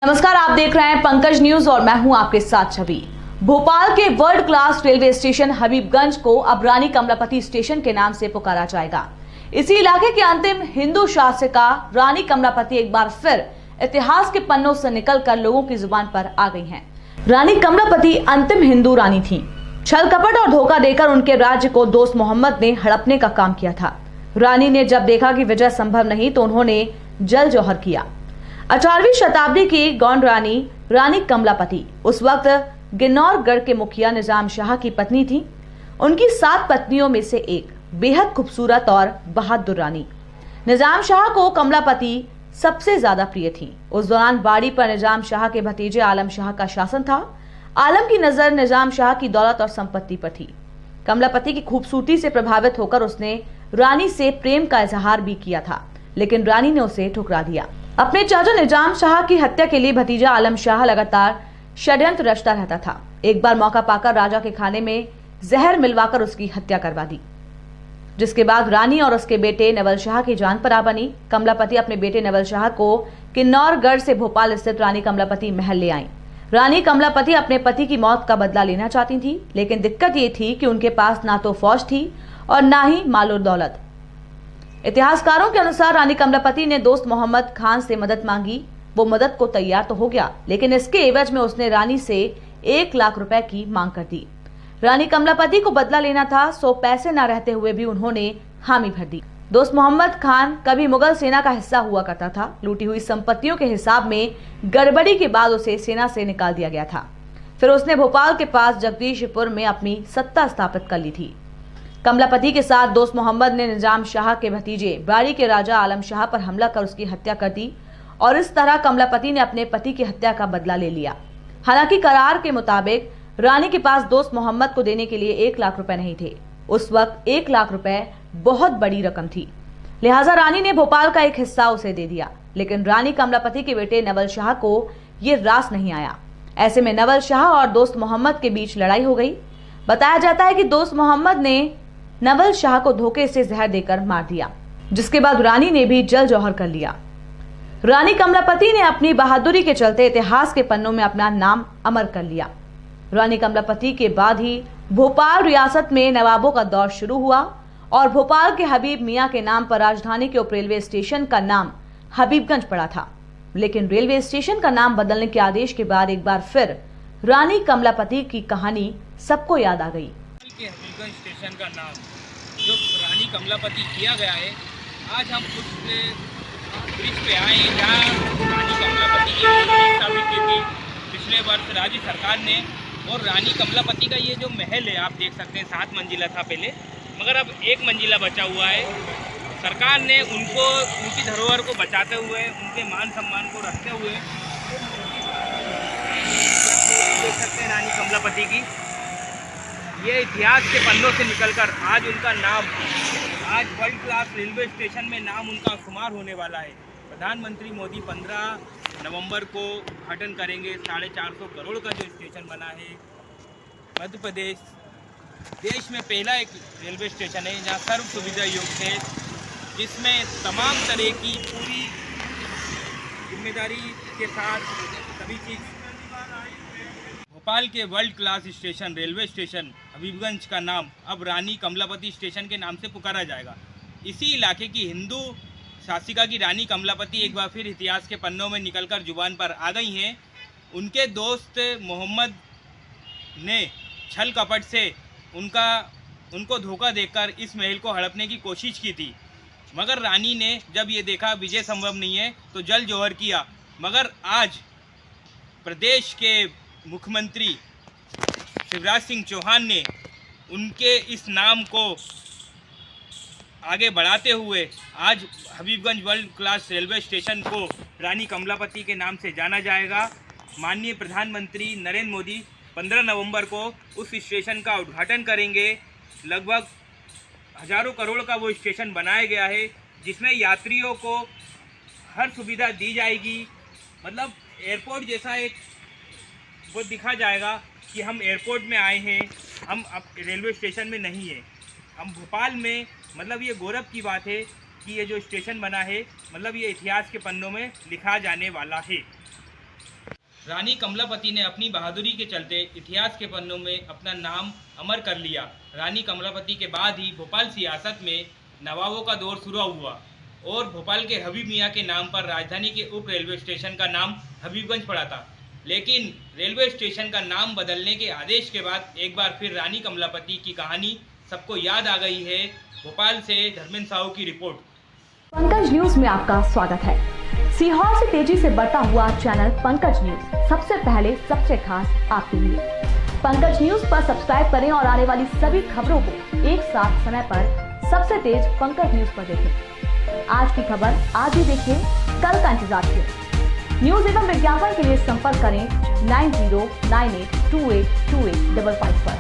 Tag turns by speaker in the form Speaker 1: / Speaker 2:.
Speaker 1: नमस्कार, आप देख रहे हैं पंकज न्यूज और मैं हूं आपके साथ छवि। भोपाल के world class railway station Habibganj को अब रानी कमलापति स्टेशन के नाम से पुकारा जाएगा। इसी इलाके के अंतिम हिंदू शासिका रानी कमलापति एक बार फिर इतिहास के पन्नों से निकलकर लोगों की जुबान पर आ गई हैं। रानी कमलापति अंतिम हिंदू रानी थीं। छल कपट और धोखा देकर उनके राज्य को दोस्त मोहम्मद ने हड़पने का काम किया था। रानी ने जब देखा कि विजय संभव नहीं तो उन्होंने जल जौहर किया। 18वीं शताब्दी की गौंड रानी रानी कमलापति उस वक्त गिन्नौरगढ़ के मुखिया निजाम शाह की पत्नी थी। उनकी 7 पत्नियों में से एक बेहद खूबसूरत और बहादुर रानी निजाम शाह को कमलापति सबसे ज्यादा प्रिय थी। उस दौरान बाड़ी पर निजाम शाह के भतीजे आलम शाह का शासन था। आलम की नजर निजाम शाह की दौलत और संपत्ति पर थी। कमलापति की खूबसूरती से प्रभावित होकर उसने रानी से प्रेम का इजहार भी किया था, लेकिन रानी ने उसे ठुकरा दिया। अपने चाचा निजाम शाह की हत्या के लिए भतीजा आलम शाह लगातार षड्यंत्र रचता रहता था। एक बार मौका पाकर राजा के खाने में जहर मिलवाकर उसकी हत्या करवा दी, जिसके बाद रानी और उसके बेटे नवल शाह की जान पर आ बनी। कमलापति अपने बेटे नवल शाह को किन्नौरगढ़ से भोपाल स्थित रानी कमलापति महल ले आई। रानी कमलापति अपने पति की मौत का बदला लेना चाहती थी, लेकिन दिक्कत ये थी कि उनके पास ना तो फौज थी और ना ही माल और दौलत। इतिहासकारों के अनुसार रानी कमलापति ने दोस्त मोहम्मद खान से मदद मांगी। वो मदद को तैयार तो हो गया, लेकिन इसके एवज में उसने रानी से 1 लाख रुपए की मांग कर दी। रानी कमलापति को बदला लेना था, सो पैसे न रहते हुए भी उन्होंने हामी भर दी। दोस्त मोहम्मद खान कभी मुगल सेना का हिस्सा हुआ करता था। लूटी हुई संपत्तियों के हिसाब में गड़बड़ी के बाद उसे सेना से निकाल दिया गया था। फिर उसने भोपाल के पास जगदीशपुर में अपनी सत्ता स्थापित कर ली थी। कमलापति के साथ दोस्त मोहम्मद ने निजाम शाह के भतीजे बाड़ी के राजा आलम शाह पर हमला कर उसकी हत्या कर दी और इस तरह कमलापति ने अपने पति की हत्या का बदला ले लिया। हालांकि करार के मुताबिक रानी के पास दोस्त मोहम्मद को देने के लिए 1 लाख रुपए नहीं थे। उस वक्त 1 लाख रुपए बहुत बड़ी रकम थी, लिहाजा रानी ने भोपाल का एक हिस्सा उसे दे दिया। लेकिन रानी कमलापति के बेटे नवल शाह को ये रास नहीं आया। ऐसे में नवल शाह और दोस्त मोहम्मद के बीच लड़ाई हो गई। बताया जाता है कि दोस्त मोहम्मद ने नवल शाह को धोखे से जहर देकर मार दिया, जिसके बाद रानी ने भी जल जौहर कर लिया। रानी कमलापति ने अपनी बहादुरी के चलते इतिहास के पन्नों में अपना नाम अमर कर लिया। रानी कमलापति के बाद ही भोपाल रियासत में नवाबों का दौर शुरू हुआ और भोपाल के हबीब मियां के नाम पर राजधानी के उप रेलवे स्टेशन का नाम हबीबगंज पड़ा था। लेकिन रेलवे स्टेशन का नाम बदलने के आदेश के बाद एक बार फिर रानी कमलापति की कहानी सबको याद आ गई।
Speaker 2: हबीबगंज स्टेशन का नाम जो रानी कमलापति किया गया है, आज हम उस ब्रिज पे आए जहाँ रानी कमलापति की मूर्ति स्थापित की थी पिछले वर्ष राज्य सरकार ने। और रानी कमलापति का ये जो महल है, आप देख सकते हैं 7 मंजिला था पहले, मगर अब 1 मंजिला बचा हुआ है। सरकार ने उनको उनकी धरोहर को बचाते हुए, उनके मान सम्मान को रखते हुए देख सकते हैं रानी कमलापति की ये इतिहास के पन्नों से निकलकर आज उनका नाम, आज वर्ल्ड क्लास रेलवे स्टेशन में नाम उनका शुमार होने वाला है। प्रधानमंत्री मोदी 15 नवंबर को उद्घाटन करेंगे। 450 करोड़ का जो स्टेशन बना है, मध्य प्रदेश देश में पहला एक रेलवे स्टेशन है जहाँ सर्व सुविधा युक्त है, जिसमें तमाम तरह की पूरी जिम्मेदारी के साथ सभी चीज़। भोपाल के world class station railway station Habibganj का नाम अब रानी कमलापति स्टेशन के नाम से पुकारा जाएगा। इसी इलाके की हिंदू शासिका की रानी कमलापति एक बार फिर इतिहास के पन्नों में निकलकर जुबान पर आ गई हैं। उनके दोस्त मोहम्मद ने छल कपट से उनको धोखा देकर इस महल को हड़पने की कोशिश की थी, मगर रानी ने जब ये देखा विजय संभव नहीं है तो जल जौहर किया। मगर आज प्रदेश के मुख्यमंत्री शिवराज सिंह चौहान ने उनके इस नाम को आगे बढ़ाते हुए आज Habibganj world class railway station को रानी कमलापति के नाम से जाना जाएगा। माननीय प्रधानमंत्री नरेंद्र मोदी 15 नवंबर को उस स्टेशन का उद्घाटन करेंगे। लगभग हजारों करोड़ का वो स्टेशन बनाया गया है, जिसमें यात्रियों को हर सुविधा दी जाएगी। मतलब एयरपोर्ट जैसा एक वो दिखा जाएगा कि हम एयरपोर्ट में आए हैं, हम अब रेलवे स्टेशन में नहीं है, हम भोपाल में। मतलब ये गौरव की बात है कि ये जो स्टेशन बना है, मतलब ये इतिहास के पन्नों में लिखा जाने वाला है। रानी कमलापति ने अपनी बहादुरी के चलते इतिहास के पन्नों में अपना नाम अमर कर लिया। रानी कमलापति के बाद ही भोपाल सियासत में नवाबों का दौर शुरू हुआ और भोपाल के हबीब मियाँ के नाम पर राजधानी के उप रेलवे स्टेशन का नाम हबीबगंज पड़ा था। लेकिन रेलवे स्टेशन का नाम बदलने के आदेश के बाद एक बार फिर रानी कमलापति की कहानी सबको याद आ गई है। भोपाल से धर्मेंद्र साहू की रिपोर्ट।
Speaker 1: पंकज न्यूज में आपका स्वागत है। सीहोर से तेजी से बढ़ता हुआ चैनल पंकज न्यूज सबसे पहले सबसे खास आपके लिए। पंकज न्यूज पर सब्सक्राइब करें और आने वाली सभी खबरों को एक साथ समय पर सबसे तेज पंकज न्यूज पर देखें। आज की खबर आज ही देखिए, कल का इंतजार कीजिए। न्यूज एवं विज्ञापन के लिए संपर्क करें 9098282855 पर।